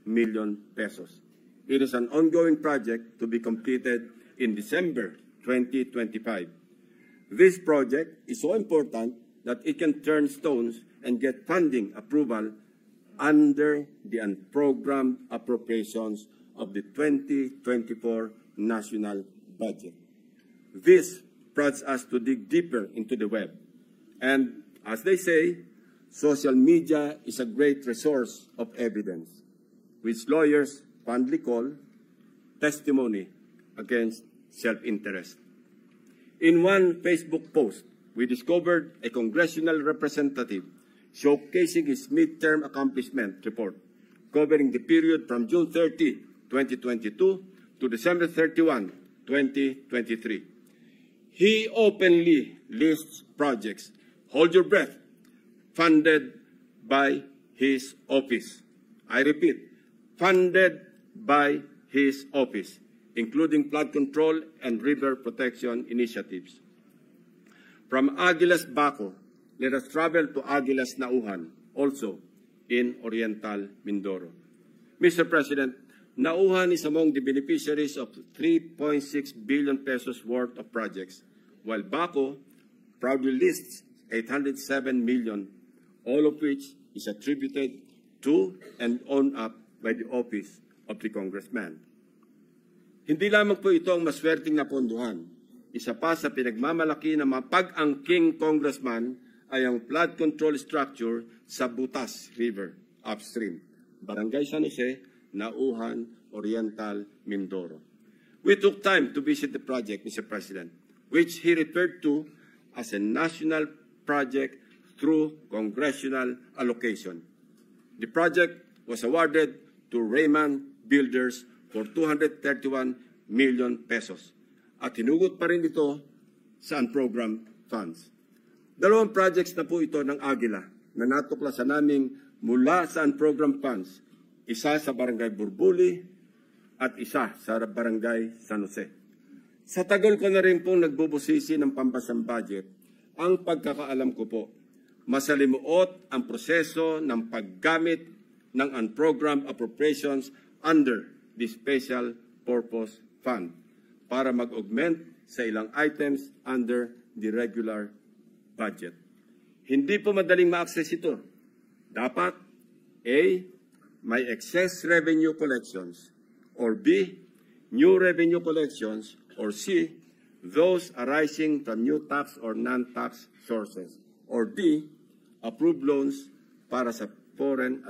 million pesos. It is an ongoing project to be completed in December 2025. This project is so important that it can turn stones and get funding approval under the unprogrammed appropriations of the 2024 national budget. This prompts us to dig deeper into the web. And as they say, social media is a great resource of evidence, which lawyers fondly call testimony against self-interest. In one Facebook post, we discovered a congressional representative showcasing his midterm accomplishment report covering the period from June 30, 2022 to December 31, 2023. He openly lists projects, hold your breath, funded by his office. I repeat, funded by his office, including flood control and river protection initiatives. From Aguilas Baco, let us travel to Aguilas Nauhan, also in Oriental Mindoro. Mr. President, Nauhan is among the beneficiaries of 3.6 billion pesos worth of projects, while Baco proudly lists 807 million, all of which is attributed to and owned up by the office of the congressman. Hindi lamang po ito ang maswerteng napondohan. Isa pa sa pinagmamalaki ng mga pag-angking congressman ay ang flood control structure sa Butas River upstream, Barangay San Jose, Nauhan, Oriental, Mindoro. We took time to visit the project, Mr. President, which he referred to as a national project through congressional allocation. The project was awarded to Raymond Builders for 231 million pesos. At hinugot pa rin ito sa unprogrammed funds. Dalawang projects na po ito ng Aguila na natuklasan naming mula sa unprogrammed funds. Isa sa Barangay Burbuli at isa sa Barangay San Jose. Sa tagal ko na rin pong nagbubusisi ng pambasang budget, ang pagkakaalam ko po, masalimuot ang proseso ng paggamit ng unprogrammed appropriations under the Special Purpose Fund para mag-augment sa ilang items under the regular budget. Hindi po madaling ma-access ito. Dapat A, may excess revenue collections, or B, new revenue collections, or C, those arising from new tax or non-tax sources, or D, approved loans para sa foreign